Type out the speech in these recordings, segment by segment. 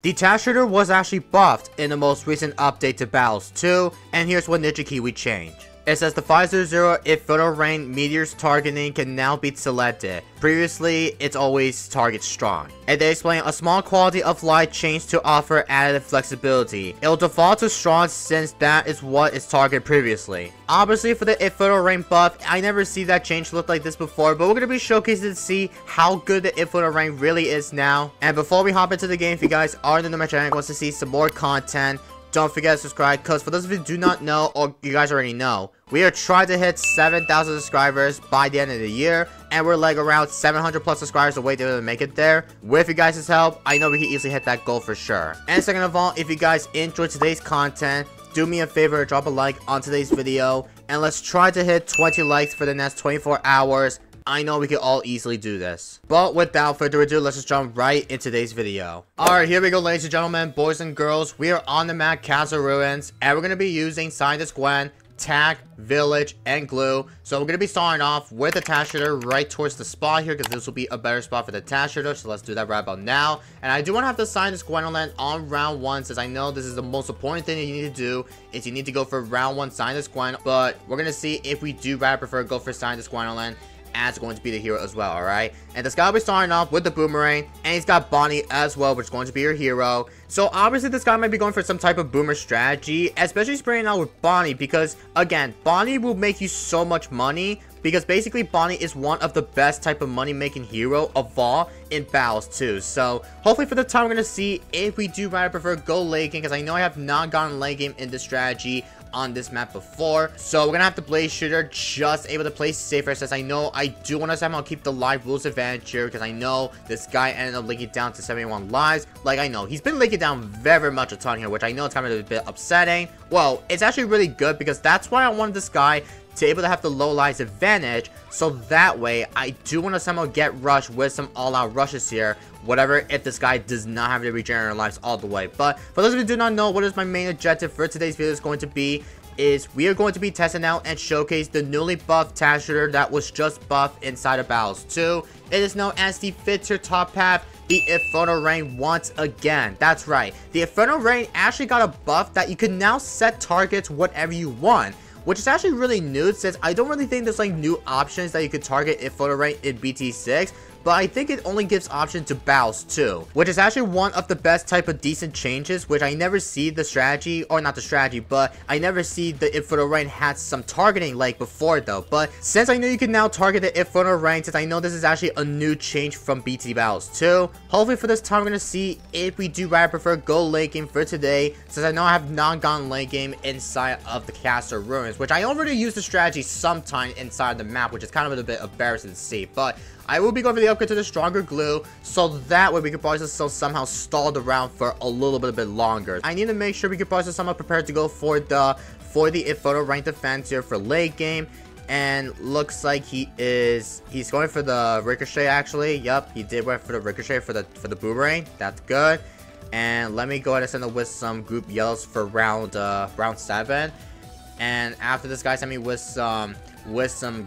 The Task Shooter was actually buffed in the most recent update to Battles 2, and here's what Ninja Kiwi changed. It says the 500 Inferno rank meteors targeting can now be selected. Previously, it's always target strong. And they explain a small quality of light change to offer added flexibility. It'll default to strong since that is what is targeted previously. Obviously, for the Inferno rank buff, I never see that change look like this before, but we're going to be showcasing to see how good the Inferno rank really is now. And before we hop into the game, if you guys are new to my channel and wants to see some more content, don't forget to subscribe, because for those of you who do not know, or you guys already know, we are trying to hit 7,000 subscribers by the end of the year, and we're like around 700 plus subscribers away to make it there. With you guys' help, I know we can easily hit that goal for sure. And second of all, if you guys enjoyed today's content, do me a favor, drop a like on today's video, and let's try to hit 20 likes for the next 24 hours. I know we can all easily do this. But without further ado, let's just jump right into today's video. Alright, here we go, ladies and gentlemen, boys and girls. We are on the map Castle Ruins, and we're going to be using Scientist Gwen, Tag, Village, and Glue. So we're going to be starting off with the Task Shooter right towards the spot here, because this will be a better spot for the Task Shooter. So let's do that right about now. And I do want to have the Scientist Gwendolyn on round 1, since I know this is the most important thing that you need to do, is you need to go for round 1 Scientist Gwen. But we're going to see if we do rather prefer go for Scientist Gwendolyn, as going to be the hero as well. Alright, and this guy will be starting off with the boomerang, and he's got Bonnie as well, which is going to be your hero. So obviously this guy might be going for some type of boomer strategy, especially spraying out with Bonnie, because again, Bonnie will make you so much money, because basically Bonnie is one of the best type of money making hero of all in Battles 2. So hopefully for the time we're going to see if we do rather prefer go late game, because I know I have not gotten late game in this strategy on this map before. So we're gonna have the Blaze Shooter just able to play safer, since I know I do want to somehow keep the live rules advantage here, because I know this guy ended up linking down to 71 lives. Like, I know he's been linking down very much a ton here, which I know it's kind of a bit upsetting. Well, it's actually really good, because that's why I wanted this guy to able to have the low lives advantage, so that way I do want to somehow get rushed with some all-out rushes here, whatever, if this guy does not have to regenerate lives all the way. But for those of you who do not know, what is my main objective for today's video is going to be, is we are going to be testing out and showcase the newly buffed Task Shooter that was just buffed inside of Battles 2. It is known as the Fits-Your Top Path, the Inferno Rain once again. That's right, the Inferno Rain actually got a buff that you can now set targets whatever you want, which is actually really new, since I don't really think there's like new options that you could target Inferno Rain in BT6. But I think it only gives option to Battles 2, which is actually one of the best type of decent changes, which I never see the strategy, or not the strategy, but I never see the Inferno Rain had some targeting like before though. But since I know you can now target the Inferno Rain, since I know this is actually a new change from BT Battles 2, hopefully for this time we're going to see if we do rather prefer go late game for today, since I know I have not gone late game inside of the Castle Ruins, which I already use the strategy sometime inside the map, which is kind of a bit embarrassing to see. But I will be going for the upgrade to the stronger glue, so that way we can probably still somehow stall the round for a little bit longer. I need to make sure we can probably somehow prepare to go for the Inferno rank defense here for late game. And looks like he's going for the ricochet actually. Yep, he did went for the ricochet for the boomerang. That's good. And let me go ahead and send it with some group yellows for round 7. And after this guy sent me with some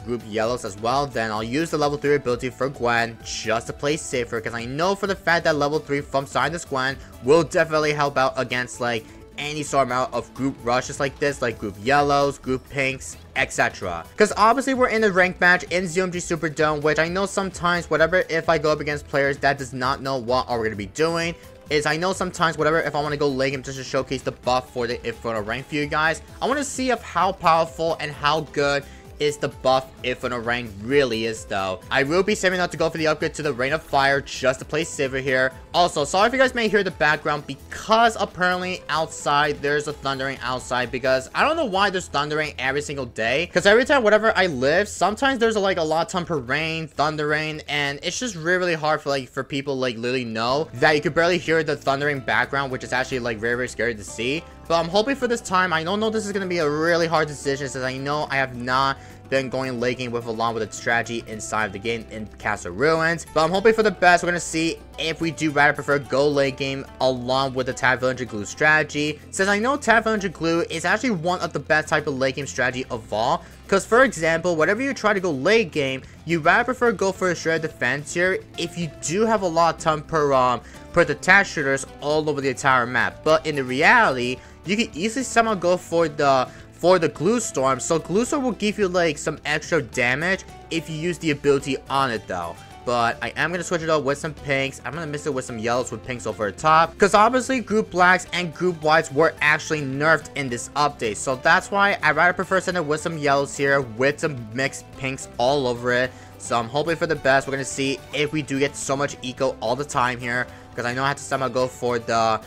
group yellows as well, then I'll use the level 3 ability for Gwen just to play safer, because I know for the fact that level 3 from Scientist Gwen will definitely help out against like any sort of amount of group rushes like this, like group yellows, group pinks, etc. Because obviously we're in a ranked match in ZOMG Superdome, which I know sometimes whatever, if I go up against players that does not know what are we going to be doing, is I know sometimes whatever, if I want to go late game just to showcase the buff for the Inferno rank for you guys, I want to see of how powerful and how good is the buff Inferno rank really is though. I will be saving up to go for the upgrade to the Rain of Fire just to play safer here. Also, sorry if you guys may hear the background, because apparently outside there's a thundering outside, because I don't know why there's thundering every single day, because every time whatever I live, sometimes there's like a lot of ton per rain, thundering, and it's just really hard for people like literally know that you could barely hear the thundering background, which is actually like very scary to see. But I'm hoping for this time, I don't know this is going to be a really hard decision, since I know I have not been going late game with along with its strategy inside the game in Castle Ruins. But I'm hoping for the best. We're going to see if we do rather prefer go late game along with the Tab Villager Glue strategy. Since I know Tab Villager Glue is actually one of the best type of late game strategy of all. Because for example, whenever you try to go late game, you rather prefer go for a shred defense here if you do have a lot of time per detached shooters all over the entire map. But in the reality, you can easily somehow go for the Glue Storm. So Glue Storm will give you like some extra damage if you use the ability on it though. But I am going to switch it up with some pinks. I'm going to mix it with some yellows with pinks over the top. Because obviously group blacks and group whites were actually nerfed in this update. So that's why I rather prefer sending it with some yellows here with some mixed pinks all over it. So I'm hoping for the best. We're going to see if we do get so much eco all the time here. Because I know I have to somehow go for the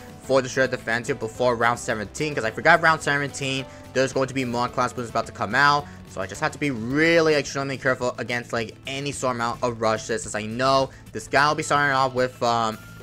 shred defense here before round 17. Because I forgot round 17. There's going to be more class boosts about to come out. So I just have to be really extremely careful against like any sort amount of rushes. As I know this guy will be starting off with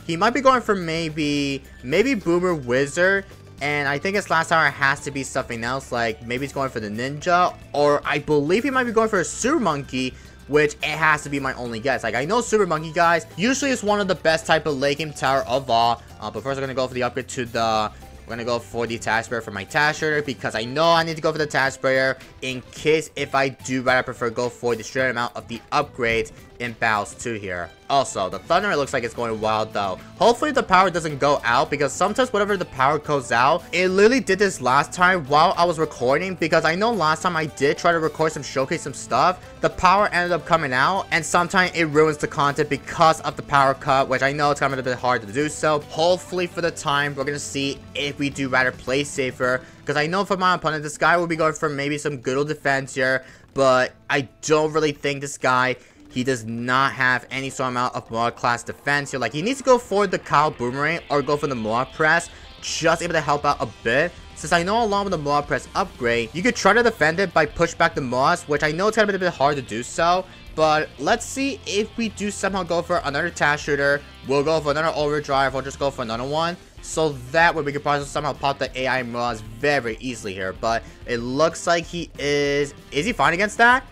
he might be going for maybe Boomer Wizard. And I think his last tower has to be something else. Like maybe he's going for the Ninja. Or I believe he might be going for a Super Monkey. Which it has to be my only guess. Like I know Super Monkey guys usually is one of the best type of late game tower of all. But first we're gonna go for the upgrade to the we're gonna go for the attack sprayer for my Task Shooter because I know I need to go for the attack sprayer in case if I do rather prefer go for the straight amount of the upgrades in battles 2 here. Also, the thunder it looks like it's going wild though. Hopefully the power doesn't go out because sometimes whenever the power goes out, it literally did this last time while I was recording because I know last time I did try to record showcase some stuff, the power ended up coming out and sometimes it ruins the content because of the power cut, which I know it's kind of a bit hard to do so. Hopefully for the time, we're gonna see if we do rather play safer because I know for my opponent, this guy will be going for maybe some good old defense here, but I don't really think this guy he does not have any sort of amount of Mohawk class defense here. Like, he needs to go for the Kyle Boomerang or go for the Mohawk Press. Just able to help out a bit. Since I know along with the Mohawk Press upgrade, you could try to defend it by push back the Moss, which I know it's gonna be a bit hard to do so. But let's see if we do somehow go for another Task Shooter. We'll go for another Overdrive or just go for another one. So that way we could probably somehow pop the AI Moss very easily here. But it looks like he is he fine against that?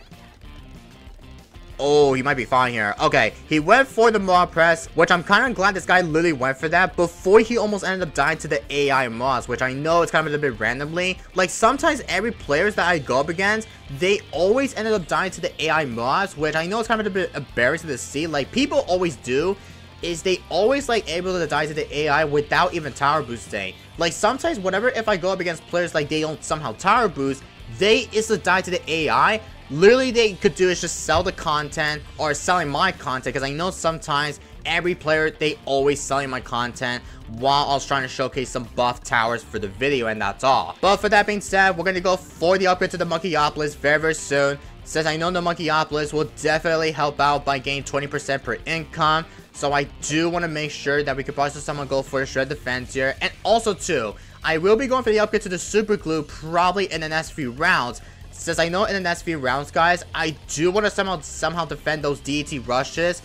Oh, he might be fine here. Okay, he went for the Moss Press, which I'm kind of glad this guy literally went for that before he almost ended up dying to the AI Moss, which I know it's kind of a bit randomly. Like, sometimes every players that I go up against, they always ended up dying to the AI Moss, which I know it's kind of a bit embarrassing to see. Like, people always do, is they always, like, able to die to the AI without even tower boosting. Like, sometimes, whatever, if I go up against players, like, they don't somehow tower boost, they is to die to the AI. Literally, they could do is just sell the content or selling my content because I know sometimes every player, they always selling my content while I was trying to showcase some buff towers for the video, and that's all. But for that being said, we're going to go for the upgrade to the Monkeyopolis very soon. Since I know the Monkeyopolis will definitely help out by gaining 20% per income. So I do want to make sure that we could possibly someone go for a shred defense here. And also too, I will be going for the upgrade to the Super Glue probably in the next few rounds. Since I know in the next few rounds, guys, I do want to somehow defend those DET rushes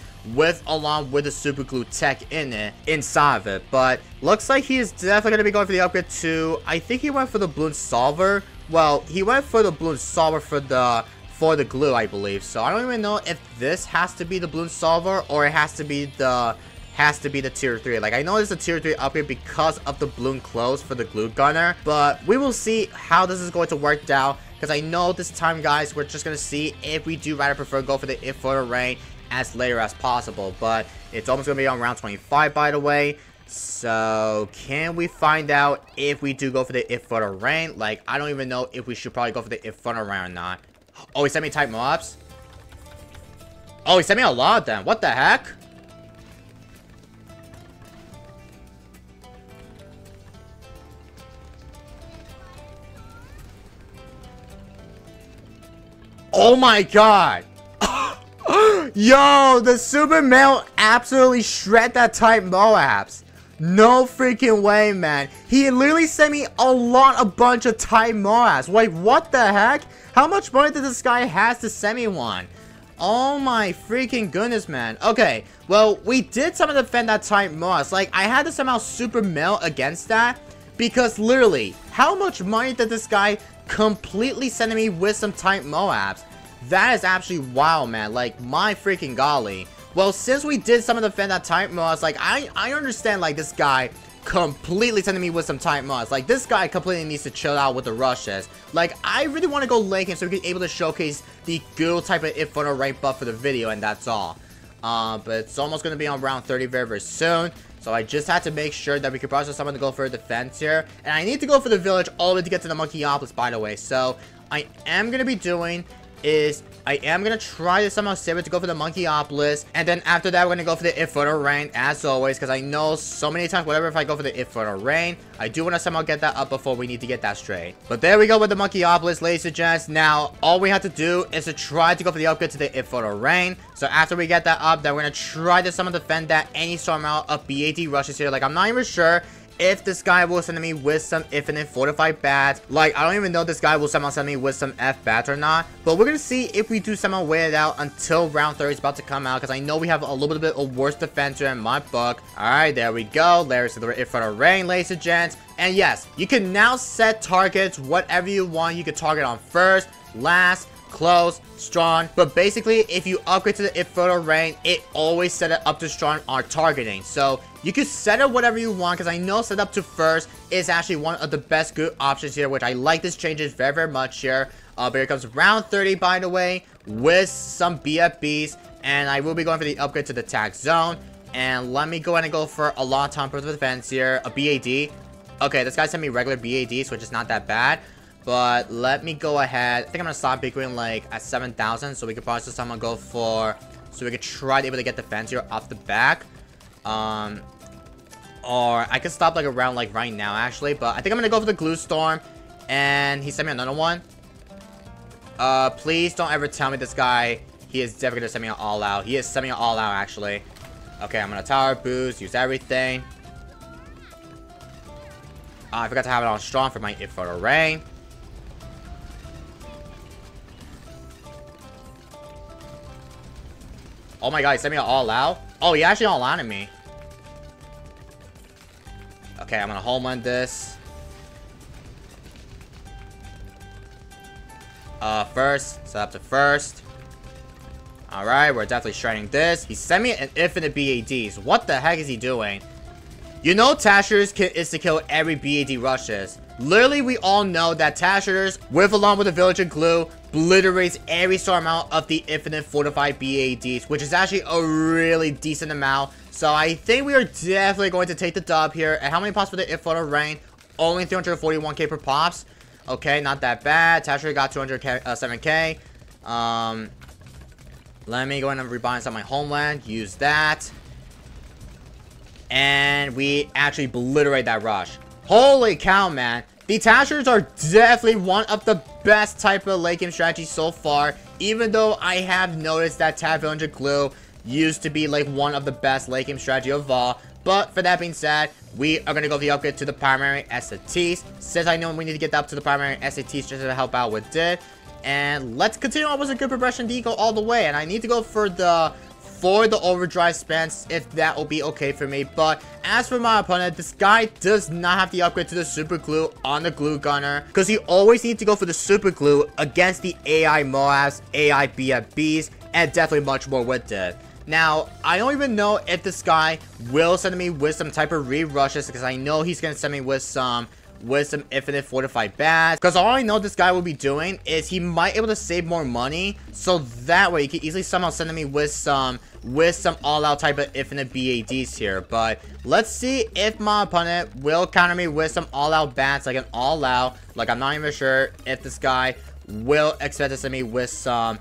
along with the Super Glue tech inside of it. But looks like he is definitely going to be going for the upgrade to, I think he went for the Bloons Solver. Well, he went for the Bloons Solver for the glue, I believe. So I don't even know if this has to be the Bloons Solver or it has to be the tier 3. Like, I know it's a tier 3 upgrade because of the balloon clothes for the glue gunner, but we will see how this is going to work out. Because I know this time, guys, we're just going to see if we do rather prefer go for the Inferno rain as later as possible. But it's almost going to be on round 25, by the way. So, can we find out if we do go for the Inferno rain? Like, I don't even know if we should probably go for the Inferno rain or not. Oh, he sent me type mobs? Oh, he sent me a lot of them. What the heck? Oh my god! Yo, the Super Male absolutely shred that type Moabs. No freaking way, man. He literally sent me a bunch of type Moabs. Wait, what the heck? How much money did this guy has to send me one? Oh my freaking goodness, man. Okay, well, we did somehow defend that type Moabs. Like, I had to somehow Super Male against that. Because literally, how much money did this guy completely send me with some type Moabs? That is actually wild, man. Like, my freaking golly. Well, since we did some of the defend that type mods, like, I understand, like, this guy completely sending me with some type mods. Like, this guy completely needs to chill out with the rushes. Like, I really want to go late game so we can be able to showcase the good type of Inferno rank buff for the video, and that's all. But it's almost going to be on round 30 very, very soon. So I just had to make sure that we could process someone to go for a defense here. And I need to go for the village all the way to get to the Monkeyopolis, by the way. So I am going to be doing is I am going to try to somehow save it to go for the Monkeyopolis. And then after that, we're going to go for the Inferno Rain, as always. Because I know so many times, whatever, if I go for the Inferno Rain, I do want to somehow get that up before we need to get that straight. But there we go with the Monkeyopolis, ladies and gents. Now, all we have to do is to try to go for the upgrade to the Inferno Rain. So after we get that up, then we're going to try to somehow defend that any sort amount of BAD rushes here. Like, I'm not even sure if this guy will send me with some infinite fortified bats. Like, I don't even know if this guy will somehow send me with some F bats or not. But we're going to see if we do somehow wait it out until round 30 is about to come out. Because I know we have a little bit of worse defense here in my book. Alright, there we go. There's the Inferno Rain, ladies and gents. And yes, you can now set targets whatever you want. You can target on first, last, close, strong. But basically, if you upgrade to the Inferno Rain, it always set it up to strong on targeting. So you can set it whatever you want, because I know set up to first is actually one of the best good options here, which I like this changes very, very much here. But here comes round 30, by the way, with some BFBs, and I will be going for the upgrade to the tag zone. And let me go ahead and go for a long time for the defense here, a BAD. Okay, this guy sent me regular BADs, which is not that bad. But let me go ahead. I think I'm going to stop bickering like at 7,000. So we could probably just someone go for... So we could try to be able to get the fence here off the back. Or I could stop like around like right now actually. But I think I'm going to go for the Glue Storm. And he sent me another one. Please don't ever tell me this guy. He is definitely going to send me an all out. He is sending me an all out actually. Okay, I'm going to tower boost. Use everything. I forgot to have it on strong for my Inferno Rain. Oh my god, he sent me an all out? Oh, he actually all outed me. Okay, I'm gonna homeland this. First. Set up to first. Alright, we're definitely shredding this. He sent me an infinite BADs. What the heck is he doing? You know Tashers is to kill every BAD rushes. Literally, we all know that Tashers, with along with the Village and Glue, obliterates every star amount of the infinite fortified BADs, which is actually a really decent amount. So I think we are definitely going to take the dub here. And how many pops for the Inferno Rain? Only 341k per pops. Okay, not that bad. Tasher got 207k. Let me go ahead and rebind on my homeland. Use that. And we actually obliterate that rush. Holy cow, man. The Tashers are definitely one of the best type of late game strategies so far. Even though I have noticed that Tab Villager Glue used to be like one of the best late game strategy of all. But for that being said, we are going to go the upgrade to the primary SATs. Since I know we need to get that up to the primary SATs just to help out with it. And let's continue on with a good progression deco all the way. And I need to go for the overdrive spans, if that will be okay for me. But as for my opponent, this guy does not have the upgrade to the super glue on the glue gunner, because he always needs to go for the super glue against the AI Moabs, AI BFBs, and definitely much more with it. Now, I don't even know if this guy will send me with some type of re-rushes, because I know he's going to send me with some infinite fortified bats. Because all I know this guy will be doing is he might be able to save more money, so that way he can easily somehow send me with some all-out type of infinite BADs here. But let's see if my opponent will counter me with some all-out bats, like an all-out. Like, I'm not even sure if this guy will expect to send me with some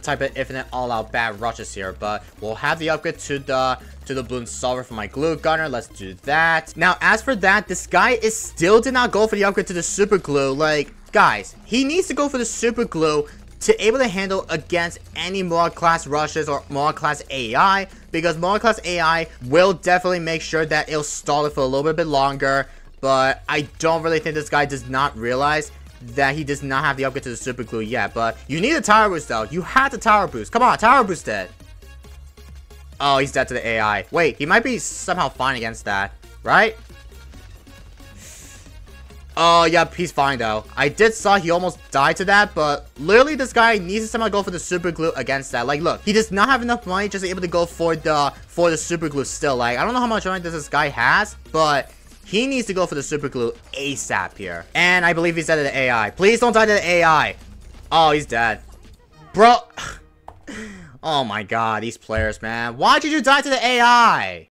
type of infinite all-out bat rushes here. But we'll have the upgrade to the Bloons solver for my glue gunner. Let's do that. Now, as for that, this guy still did not go for the upgrade to the super glue. Like, guys, he needs to go for the super glue to able to handle against any mod class rushes or mod class AI, because mod class AI will definitely make sure that it'll stall it for a little bit longer. But I don't really think this guy does not realize that he does not have the upgrade to the super glue yet. But you need a tower boost though. You have to tower boost. Come on, tower boost it. Oh, he's dead to the AI. Wait, he might be somehow fine against that, right? Oh, yep, he's fine though. I did saw he almost died to that, but literally this guy needs to somehow go for the super glue against that. Like, look, he does not have enough money just to be able to go for the super glue still. Like, I don't know how much money this guy has, but he needs to go for the super glue ASAP here. And I believe he's dead to the AI. Please don't die to the AI. Oh, he's dead. Bro. Oh my god, these players, man. Why did you die to the AI?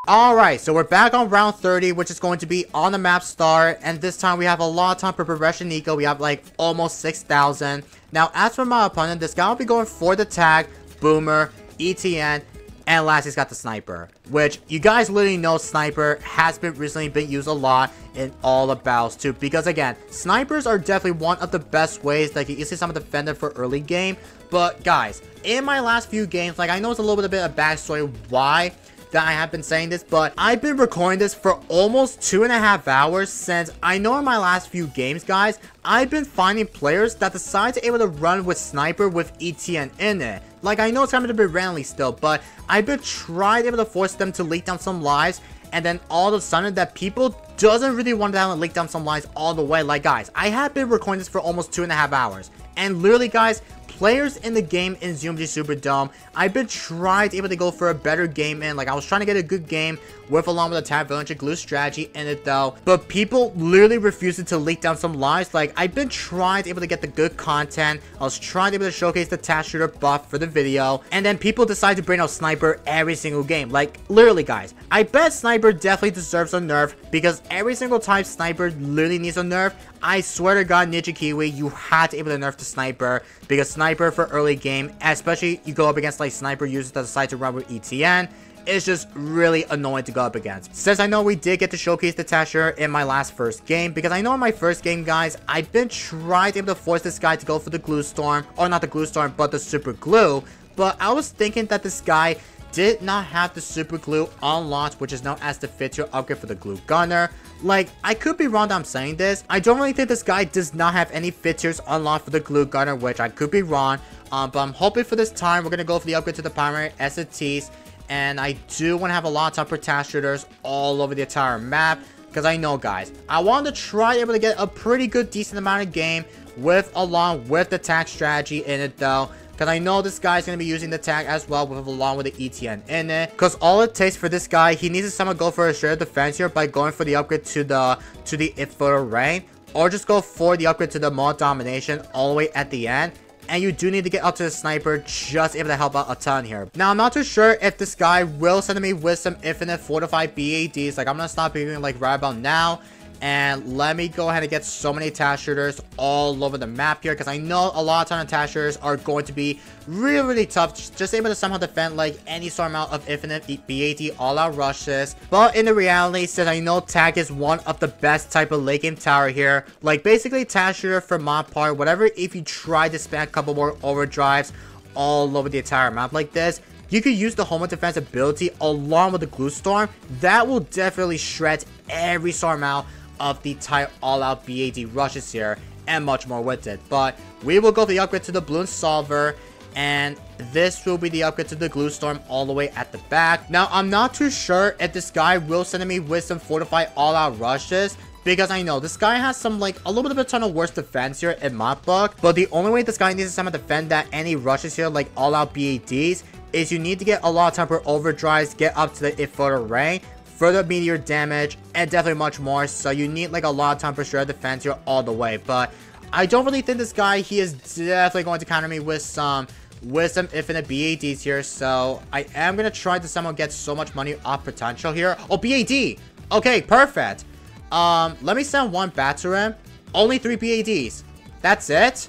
Alright, so we're back on round 30, which is going to be on the map start, and this time we have a lot of time for progression eco. We have like almost 6,000. Now, as for my opponent, this guy will be going for the tag, boomer, ETN, and last he's got the sniper, which you guys literally know sniper has been recently been used a lot in all the battles too, because again, snipers are definitely one of the best ways that you can easily summon defender for early game. But guys, in my last few games, like I know it's a little bit of backstory why that I have been saying this, but I've been recording this for almost 2.5 hours since I know in my last few games, guys, I've been finding players that decide to able to run with sniper with ETN in it. Like, I know it's coming a bit randomly still, but I've been trying able to force them to leak down some lives, and then all of a sudden that people doesn't really want to leak down some lives all the way. Like, guys, I have been recording this for almost 2.5 hours, and literally, guys, players in the game in ZOMG Superdome, I've been trying to able to go for a better game in. Like, I was trying to get a good game with along with a tag villager glue strategy in it though, but people literally refused to leak down some lives. Like, I've been trying to able to get the good content. I was trying to able to showcase the tag shooter buff for the video, and then people decide to bring out sniper every single game. Like, literally, guys, I bet sniper definitely deserves a nerf, because every single time sniper literally needs a nerf. I swear to god, Ninja Kiwi, you had to able to nerf the sniper, because sniper for early game, especially you go up against like sniper users that decide to run with ETN, it's just really annoying to go up against. Since I know we did get to showcase the Tasher in my first game, because I know in my first game, guys, I've been trying to able to force this guy to go for the glue storm, or not the glue storm, but the super glue, but I was thinking that this guy did not have the super glue unlocked, which is known as the fifth-tier upgrade for the glue gunner. Like, I could be wrong that I'm saying this. I don't really think this guy does not have any 5th tiers unlocked for the glue gunner, which I could be wrong. But I'm hoping for this time we're gonna go for the upgrade to the primary SATs, and I do want to have a lot of time for task shooters all over the entire map, because I know, guys, I want to try able to get a pretty good decent amount of game with along with the tag strategy in it though. Because I know this guy's going to be using the tag as well along with the ETN in it. Because all it takes for this guy, he needs to somehow go for a shared defense here by going for the upgrade to the Inferno rank. Or just go for the upgrade to the mod domination all the way at the end. And you do need to get up to the sniper just able to help out a ton here. Now, I'm not too sure if this guy will send me with some infinite fortified BADs. Like, I'm going to stop being like right about now. And let me go ahead and get so many task shooters all over the map here, because I know a lot of time task shooters are going to be really tough, just able to somehow defend like any sort of amount of infinite BAD all-out rushes. But in the reality, since I know tag is one of the best type of late game tower here, like basically task shooter for my part, whatever, if you try to spam a couple more overdrives all over the entire map like this, you could use the home defense ability along with the glue storm. That will definitely shred every sort of amount of the entire all-out BAD rushes here, and much more with it. But we will go for the upgrade to the Bloons solver, and this will be the upgrade to the glue storm all the way at the back. Now, I'm not too sure if this guy will send me with some fortified all-out rushes, because I know this guy has some like a little bit of a ton of worse defense here in my book. But the only way this guy needs to somehow defend that any rushes here like all-out BADs is you need to get a lot of temper overdrives, get up to the Inferno rank, further meteor damage, and definitely much more. So you need like a lot of time for sure defense here all the way. But I don't really think this guy, he is definitely going to counter me with some infinite BADs here. So I am going to try to somehow get so much money off potential here. Oh, BAD. Okay, perfect. Let me send one bat to him. Only 3 BADs. That's it.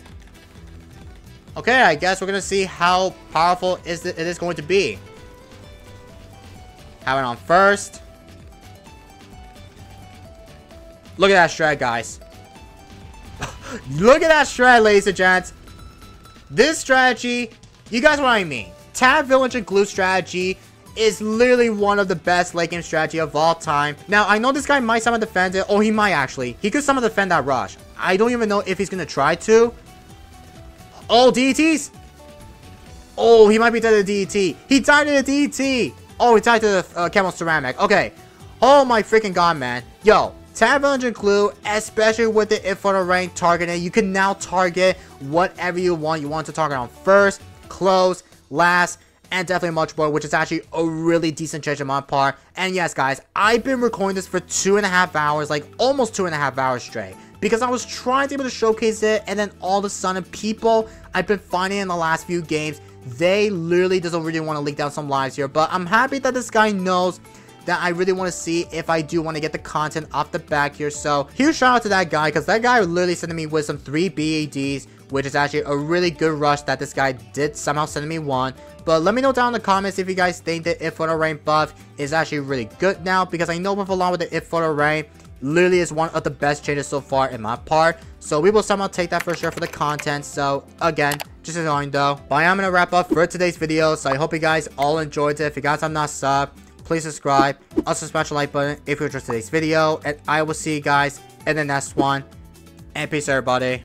Okay, I guess we're going to see how powerful it is going to be. Have it on first. Look at that strat, guys. Look at that strat, ladies and gents. This strategy, you guys know what I mean. Tab villager glue strategy is literally one of the best late game strategy of all time. Now, I know this guy might somehow defend it. Oh, he might actually. He could somehow defend that rush. I don't even know if he's going to try to. Oh, DETs. Oh, he might be dead to the DET. He died to the DET. Oh, he died to the Camel Ceramic. Okay. Oh my freaking god, man. Yo, 10 village include, especially with the Inferno rank targeting, you can now target whatever you want. You want to target on first, close, last, and definitely much more, which is actually a really decent change on my part. And yes, guys, I've been recording this for 2.5 hours, like almost 2.5 hours straight, because I was trying to be able to showcase it, and then all of a sudden, people I've been finding in the last few games, they literally doesn't really want to leak down some lives here. But I'm happy that this guy knows that I really want to see if I do want to get the content off the back here. So huge shout out to that guy, because that guy literally sent me with some 3 BADs, which is actually a really good rush that this guy did somehow send me one. But let me know down in the comments if you guys think the Inferno Rain buff is actually really good now, because I know with along with the Inferno Rain literally is one of the best changes so far in my part. So we will somehow take that for sure for the content. So again, just annoying though. But I'm gonna wrap up for today's video. So I hope you guys all enjoyed it. If you guys have not subbed, please subscribe. Also smash the like button if you enjoyed today's video. And I will see you guys in the next one. And peace everybody.